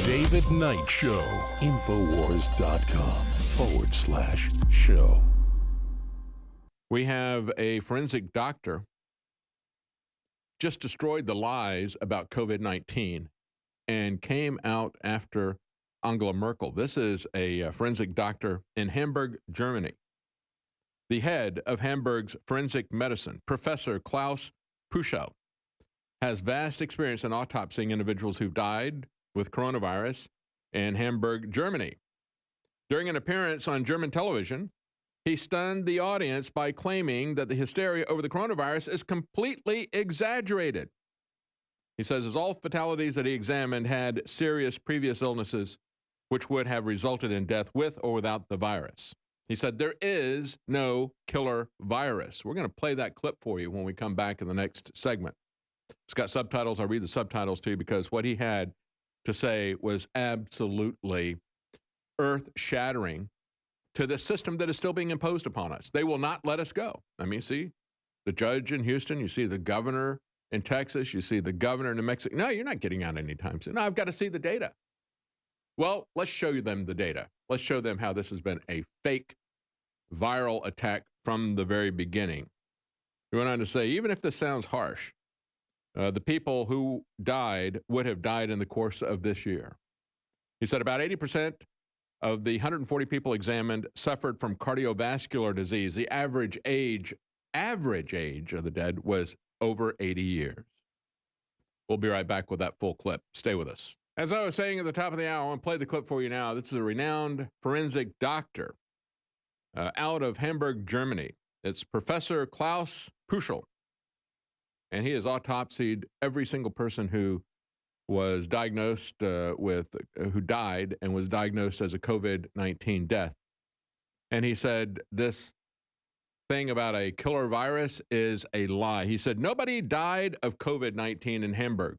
David Knight Show. Infowars.com/show. We have a forensic doctor just destroyed the lies about COVID-19 and came out after Angela Merkel. This is a forensic doctor in Hamburg, Germany. The head of Hamburg's forensic medicine, Professor Klaus Püschel, has vast experience in autopsying individuals who've died with coronavirus in Hamburg, Germany. During an appearance on German television, he stunned the audience by claiming that the hysteria over the coronavirus is completely exaggerated. He says as all fatalities that he examined had serious previous illnesses which would have resulted in death with or without the virus. He said there is no killer virus. We're going to play that clip for you when we come back in the next segment. It's got subtitles. I'll read the subtitles to you because what he had to say was absolutely earth-shattering to the system that is still being imposed upon us. They will not let us go. I mean, see the judge in Houston, you see the governor in Texas, you see the governor in New Mexico. No, you're not getting out anytime soon. No, I've got to see the data. Well, let's show them the data. Let's show them how this has been a fake viral attack from the very beginning. He went on to say, even if this sounds harsh, the people who died would have died in the course of this year. He said about 80% of the 140 people examined suffered from cardiovascular disease. The average age of the dead was over 80 years. We'll be right back with that full clip. Stay with us. As I was saying at the top of the hour, I want to play the clip for you now. This is a renowned forensic doctor out of Hamburg, Germany. It's Professor Klaus Püschel. And he has autopsied every single person who was diagnosed who died and was diagnosed as a COVID-19 death. And he said this thing about a killer virus is a lie. He said nobody died of COVID-19 in Hamburg.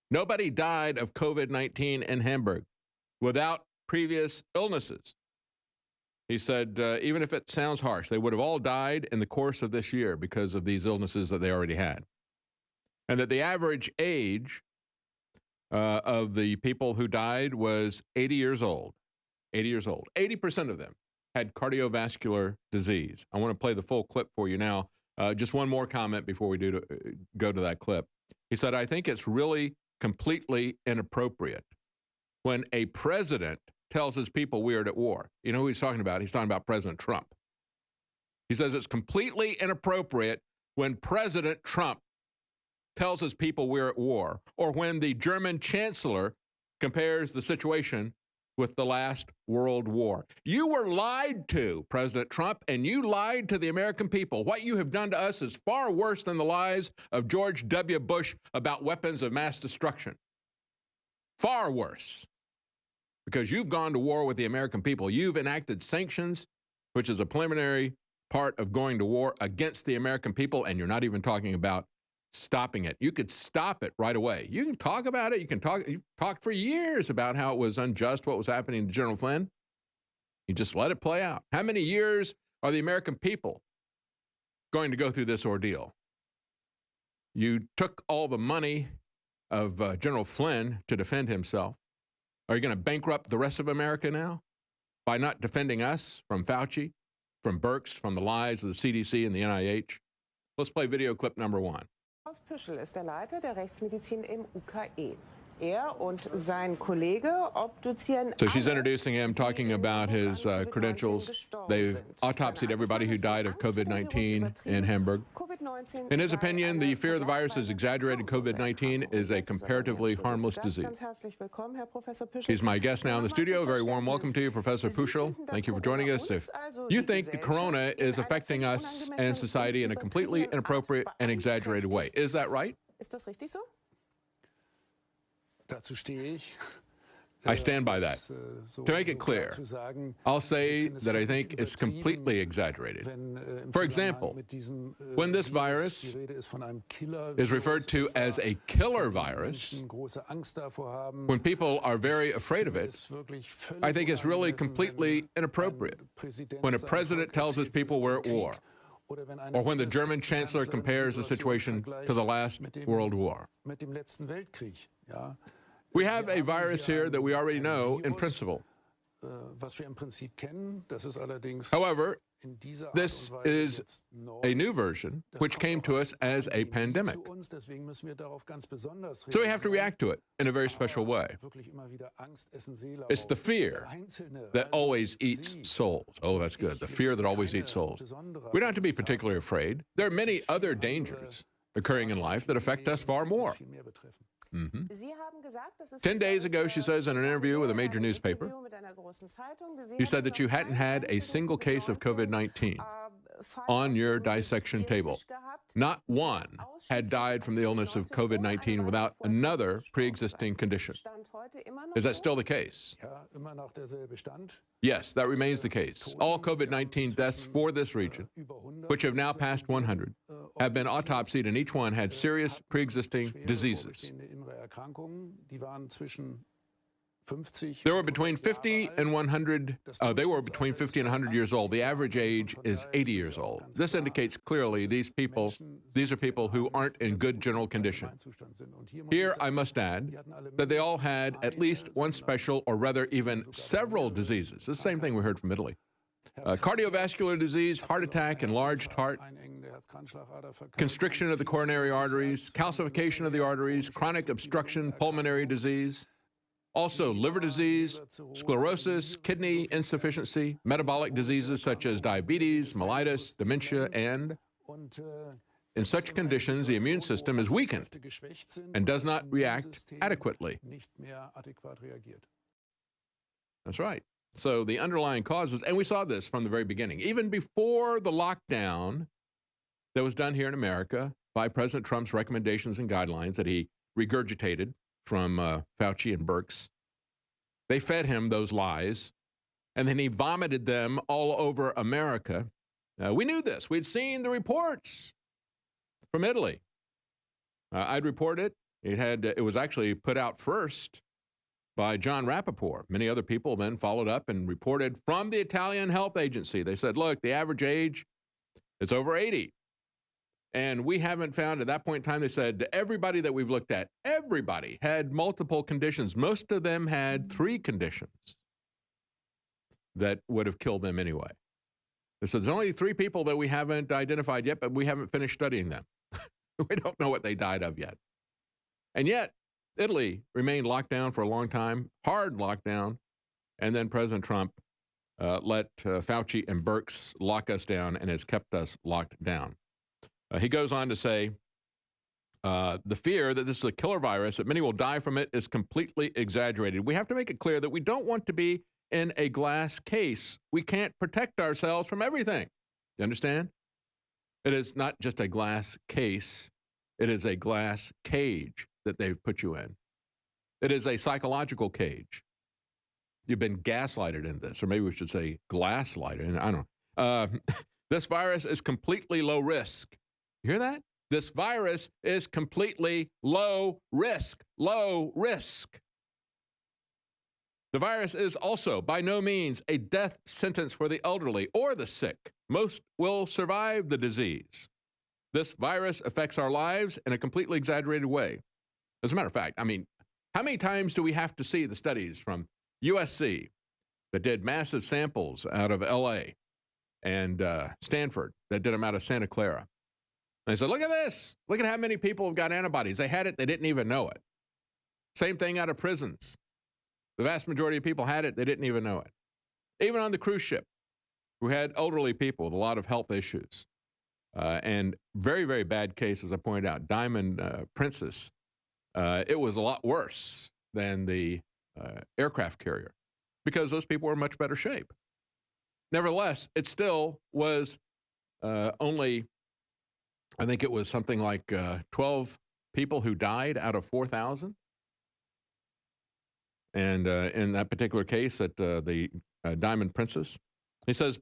Nobody died of COVID-19 in Hamburg without previous illnesses. He said, even if it sounds harsh, they would have all died in the course of this year because of these illnesses that they already had. And that the average age of the people who died was 80 years old. 80 years old. 80% of them had cardiovascular disease. I want to play the full clip for you now. Just one more comment before we go to that clip. He said, I think it's really completely inappropriate when a president tells his people we are at war. You know who he's talking about? He's talking about President Trump. He says it's completely inappropriate when President Trump tells his people we're at war, or when the German chancellor compares the situation with the last World War. You were lied to, President Trump, and you lied to the American people. What you have done to us is far worse than the lies of George W. Bush about weapons of mass destruction. Far worse. Because you've gone to war with the American people. You've enacted sanctions, which is a preliminary part of going to war against the American people, and you're not even talking about stopping it. You could stop it right away. You can talk about it. You've talked for years about how it was unjust what was happening to General Flynn. You just let it play out. How many years are the American people going to go through this ordeal? You took all the money of General Flynn to defend himself. Are you going to bankrupt the rest of America now by not defending us from Fauci, from Birx, from the lies of the CDC and the NIH? Let's play video clip number one. Klaus Püschel ist der Leiter der Rechtsmedizin im UKE. Und sein Kollege obduzieren. So she's introducing him, talking about his credentials. They've autopsied everybody who died of COVID-19 in Hamburg. In his opinion, the fear of the virus is exaggerated. COVID-19 is a comparatively harmless disease. He's my guest now in the studio. Very warm welcome to you, Professor Püschel. Thank you for joining us. If you think the corona is affecting us and society in a completely inappropriate and exaggerated way, is that right? Ist das richtig so? I stand by that. To make it clear, I'll say that I think it's completely exaggerated. For example, when this virus is referred to as a killer virus, when people are very afraid of it, I think it's really completely inappropriate. When a president tells his people we're at war, or when the German chancellor compares the situation to the last World War. We have a virus here that we already know in principle. However, this is a new version which came to us as a pandemic. So we have to react to it in a very special way. It's the fear that always eats souls. Oh, that's good. The fear that always eats souls. We don't have to be particularly afraid. There are many other dangers occurring in life that affect us far more. 10 days ago, she says in an interview with a major newspaper, you said that you hadn't had a single case of COVID-19 on your dissection table. Not one had died from the illness of COVID-19 without another pre-existing condition. Is that still the case? Yes, that remains the case. All COVID-19 deaths for this region, which have now passed 100, have been autopsied, and each one had serious pre-existing diseases. They were between 50 and 100. They were between 50 and 100 years old. The average age is 80 years old. This indicates clearly these are people who aren't in good general condition. Here, I must add that they all had at least one special, or rather even several diseases. The same thing we heard from Italy. Cardiovascular disease, heart attack, enlarged heart, constriction of the coronary arteries, calcification of the arteries, chronic obstruction, pulmonary disease, also liver disease, sclerosis, kidney insufficiency, metabolic diseases such as diabetes, mellitus, dementia, and in such conditions, the immune system is weakened and does not react adequately. That's right. So the underlying causes, and we saw this from the very beginning, even before the lockdown that was done here in America by President Trump's recommendations and guidelines that he regurgitated from Fauci and Birx. They fed him those lies, and then he vomited them all over America. We knew this. We'd seen the reports from Italy. I'd report it. It was actually put out first by John Rappaport. Many other people then followed up and reported from the Italian Health Agency. They said, look, the average age is over 80. And we haven't found, at that point in time, they said, everybody that we've looked at, everybody had multiple conditions. Most of them had 3 conditions that would have killed them anyway. They said, there's only 3 people that we haven't identified yet, but we haven't finished studying them. We don't know what they died of yet. And yet, Italy remained locked down for a long time, hard lockdown, and then President Trump let Fauci and Birx lock us down and has kept us locked down. He goes on to say, the fear that this is a killer virus, that many will die from it, is completely exaggerated. We have to make it clear that we don't want to be in a glass case. We can't protect ourselves from everything. You understand? It is not just a glass case. It is a glass cage that they've put you in. It is a psychological cage. You've been gaslighted in this, or maybe we should say glass-lighted. I don't know. This virus is completely low risk. You hear that? This virus is completely low risk. Low risk. The virus is also by no means a death sentence for the elderly or the sick. Most will survive the disease. This virus affects our lives in a completely exaggerated way. As a matter of fact, I mean, how many times do we have to see the studies from USC that did massive samples out of LA and Stanford that did them out of Santa Clara? And they said, look at this. Look at how many people have got antibodies. They had it. They didn't even know it. Same thing out of prisons. The vast majority of people had it. They didn't even know it. Even on the cruise ship, we had elderly people with a lot of health issues. And very, very bad case, as I pointed out, Diamond Princess. It was a lot worse than the aircraft carrier because those people were in much better shape. Nevertheless, it still was only, I think it was something like 12 people who died out of 4,000. And in that particular case at the Diamond Princess, he says,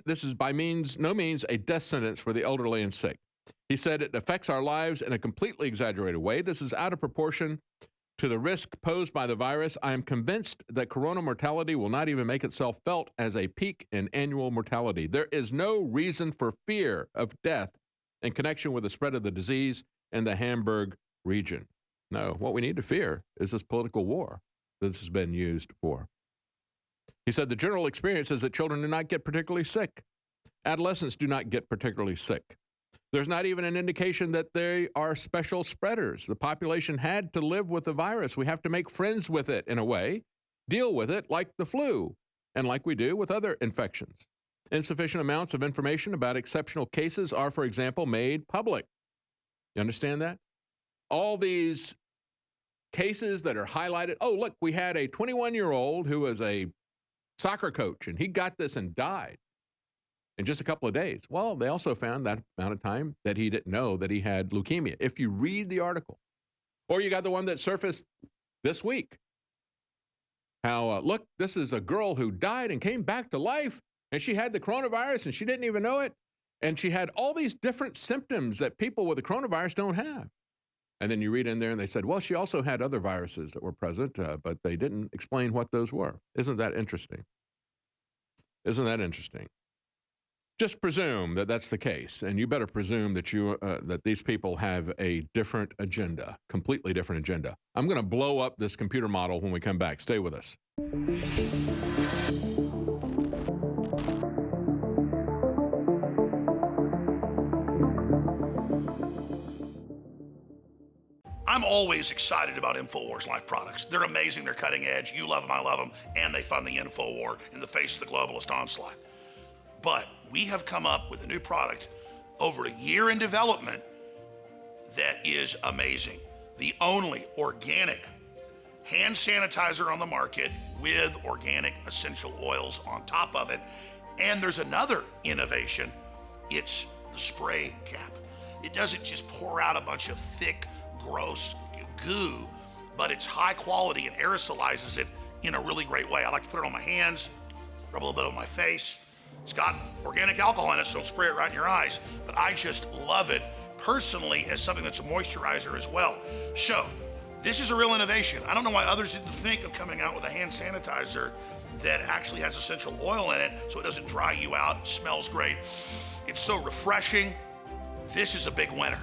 this is by no means a death sentence for the elderly and sick. He said it affects our lives in a completely exaggerated way. This is out of proportion to the risk posed by the virus. I am convinced that corona mortality will not even make itself felt as a peak in annual mortality. There is no reason for fear of death in connection with the spread of the disease in the Hamburg region. No, what we need to fear is this political war that this has been used for. He said the general experience is that children do not get particularly sick. Adolescents do not get particularly sick. There's not even an indication that they are special spreaders. The population had to live with the virus. We have to make friends with it in a way, deal with it like the flu, and like we do with other infections. Insufficient amounts of information about exceptional cases are, for example, made public. You understand that? All these cases that are highlighted. Oh, look, we had a 21-year-old who was a soccer coach, and he got this and died in just a couple of days. Well, they also found that amount of time that he didn't know that he had leukemia. If you read the article, or you got the one that surfaced this week, how, look, this is a girl who died and came back to life, and she had the coronavirus, and she didn't even know it, and she had all these different symptoms that people with the coronavirus don't have. And then you read in there, and they said, well, she also had other viruses that were present, but they didn't explain what those were. Isn't that interesting? Isn't that interesting? Just presume that that's the case, and you better presume that that these people have a different agenda, completely different agenda. I'm going to blow up this computer model when we come back. Stay with us. I'm always excited about InfoWars Life products. They're amazing, they're cutting edge, you love them, I love them, and they fund the InfoWar in the face of the globalist onslaught. But we have come up with a new product over a year in development that is amazing. The only organic hand sanitizer on the market with organic essential oils on top of it. And there's another innovation. It's the spray cap. It doesn't just pour out a bunch of thick, gross goo, but it's high quality and aerosolizes it in a really great way. I like to put it on my hands, rub a little bit on my face. It's got organic alcohol in it, so don't spray it right in your eyes. But I just love it personally as something that's a moisturizer as well. So this is a real innovation. I don't know why others didn't think of coming out with a hand sanitizer that actually has essential oil in it so it doesn't dry you out, smells great. It's so refreshing. This is a big winner.